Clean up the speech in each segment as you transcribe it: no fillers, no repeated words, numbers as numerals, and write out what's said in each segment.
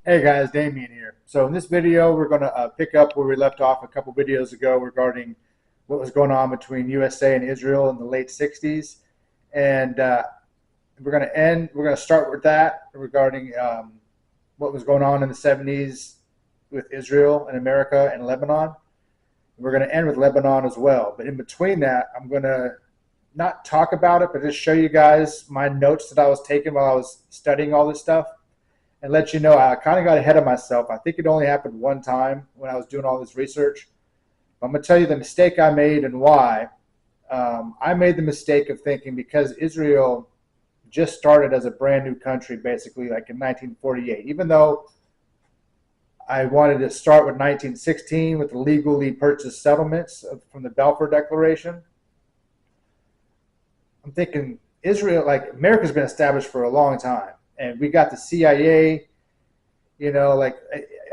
Hey guys, Damien here. So in this video, we're going to pick up where we left off a couple videos ago regarding what was going on between USA and Israel in the late 60s. And we're going to start with that regarding what was going on in the 70s with Israel and America and Lebanon. We're going to end with Lebanon as well. But in between that, I'm going to not talk about it, but just show you guys my notes that I was taking while I was studying all this stuff and let you know I kind of got ahead of myself. I think it only happened one time when I was doing all this research. I'm going to tell you the mistake I made and why. I made the mistake of thinking because Israel just started as a brand new country, basically, like in 1948, even though I wanted to start with 1916 with the legally purchased settlements from the Balfour Declaration. I'm thinking Israel, like America's been established for a long time. And we got the CIA, like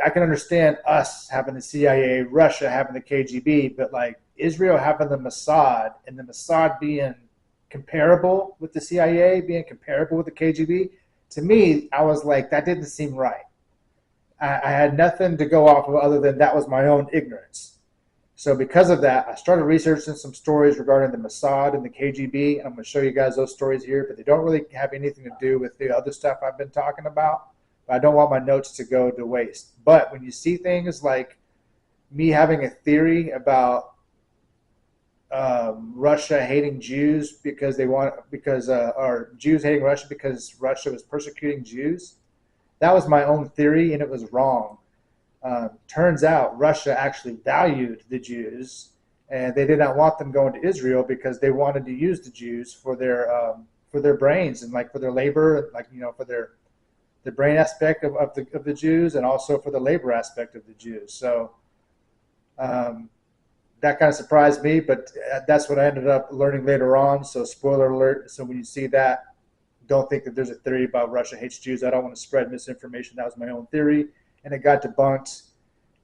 I can understand us having the CIA, Russia having the KGB, but like Israel having the Mossad and the Mossad being comparable with the CIA, being comparable with the KGB, to me, I was like, that didn't seem right. I had nothing to go off of other than that was my own ignorance. So because of that, I started researching some stories regarding the Mossad and the KGB, and I'm going to show you guys those stories here, but they don't really have anything to do with the other stuff I've been talking about. But I don't want my notes to go to waste. But when you see things like me having a theory about Russia hating Jews or Jews hating Russia because Russia was persecuting Jews, that was my own theory, and it was wrong. Turns out Russia actually valued the Jews, and they did not want them going to Israel because they wanted to use the Jews for their brains and like for their labor, like for the brain aspect of the Jews, and also for the labor aspect of the Jews. So that kind of surprised me, but that's what I ended up learning later on. So spoiler alert. So when you see that, don't think that there's a theory about Russia hates Jews. I don't want to spread misinformation. That was my own theory, and it got debunked.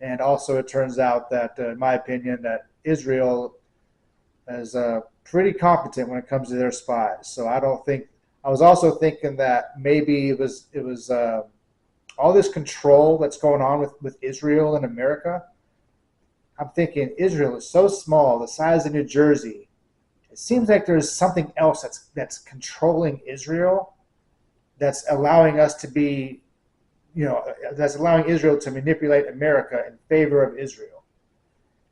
And also it turns out that, in my opinion, that Israel is pretty competent when it comes to their spies. So I was also thinking that maybe it was all this control that's going on with Israel and America. I'm thinking Israel is so small, the size of New Jersey. It seems like there's something else that's controlling Israel, that's allowing us to be, that's allowing Israel to manipulate America in favor of Israel.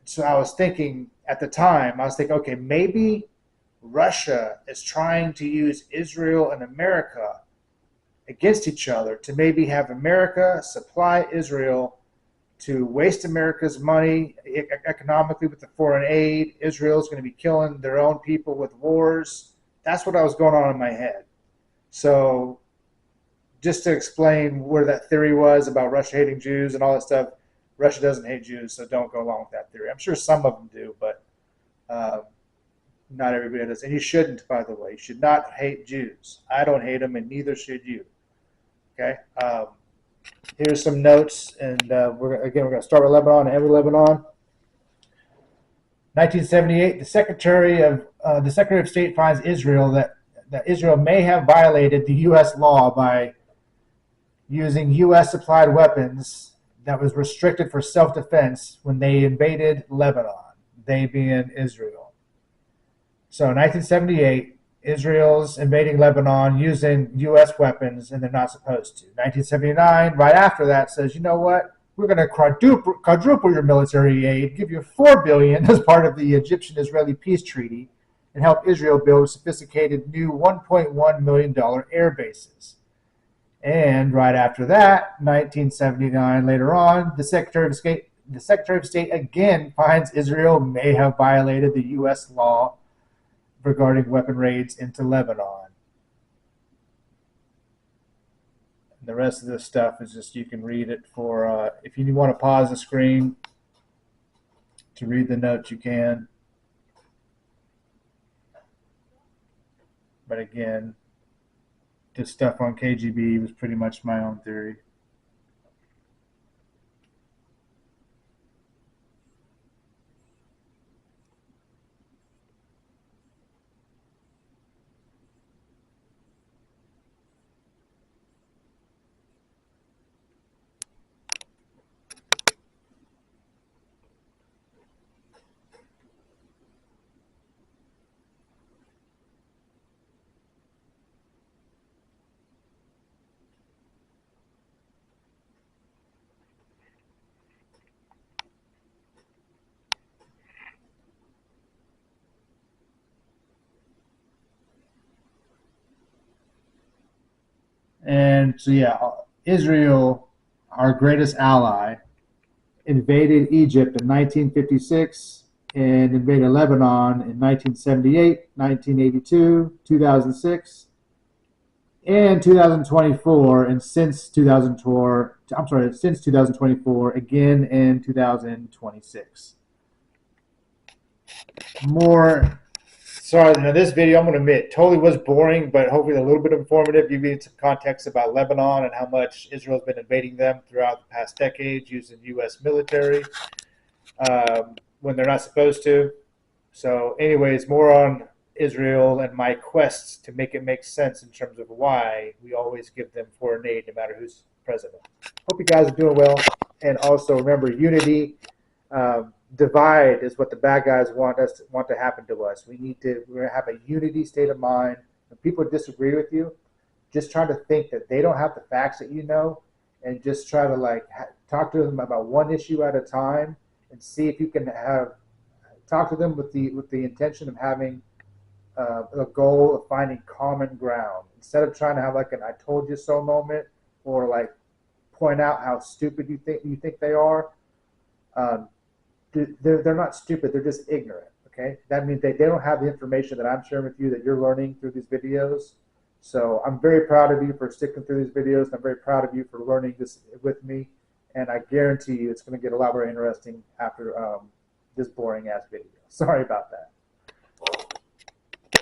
So I was thinking at the time, okay, maybe Russia is trying to use Israel and America against each other to maybe have America supply Israel to waste America's money economically with the foreign aid. Israel's going to be killing their own people with wars. That's what I was going on in my head. So just to explain where that theory was about Russia hating Jews and all that stuff, Russia doesn't hate Jews, so don't go along with that theory. I'm sure some of them do, but not everybody does. And you shouldn't, by the way. You should not hate Jews. I don't hate them, and neither should you. Okay? Here's some notes, and we're going to start with Lebanon and end with Lebanon. 1978, the Secretary of State finds Israel that Israel may have violated the U.S. law by using U.S. supplied weapons that was restricted for self-defense when they invaded Lebanon, they being Israel. So in 1978, Israel's invading Lebanon using U.S. weapons, and they're not supposed to. 1979, right after that, says, you know what? We're going to quadruple your military aid, give you $4 billion as part of the Egyptian-Israeli peace treaty, and help Israel build sophisticated new $1.1 million air bases. And right after that, 1979, later on, the Secretary of State again finds Israel may have violated the U.S. law regarding weapon raids into Lebanon. The rest of this stuff is just, you can read it for, if you want to pause the screen to read the notes, you can. But again, this stuff on KGB was pretty much my own theory. And so, yeah, Israel, our greatest ally, invaded Egypt in 1956 and invaded Lebanon in 1978, 1982, 2006, and 2024, and since 2004, since 2024, again in 2026. More. Sorry, this video, I'm going to admit, totally was boring, but hopefully a little bit informative. Give you some context about Lebanon and how much Israel's been invading them throughout the past decades using U.S. military when they're not supposed to. So, anyways, more on Israel and my quests to make it make sense in terms of why we always give them foreign aid no matter who's president. Hope you guys are doing well. And also remember, unity. Divide is what the bad guys want to happen to us. We're going to have a unity state of mind. When people disagree with you, just try to think that they don't have the facts that you know, and just try to talk to them about one issue at a time, and see if you can talk to them with the intention of having a goal of finding common ground, instead of trying to have like an "I told you so" moment, or like point out how stupid you think they are. They're not stupid, they're just ignorant. Okay, that means they don't have the information that I'm sharing with you, that you're learning through these videos. So I'm very proud of you for sticking through these videos, and I'm very proud of you for learning this with me, and I guarantee you it's going to get a lot more interesting after this boring ass video. Sorry about that.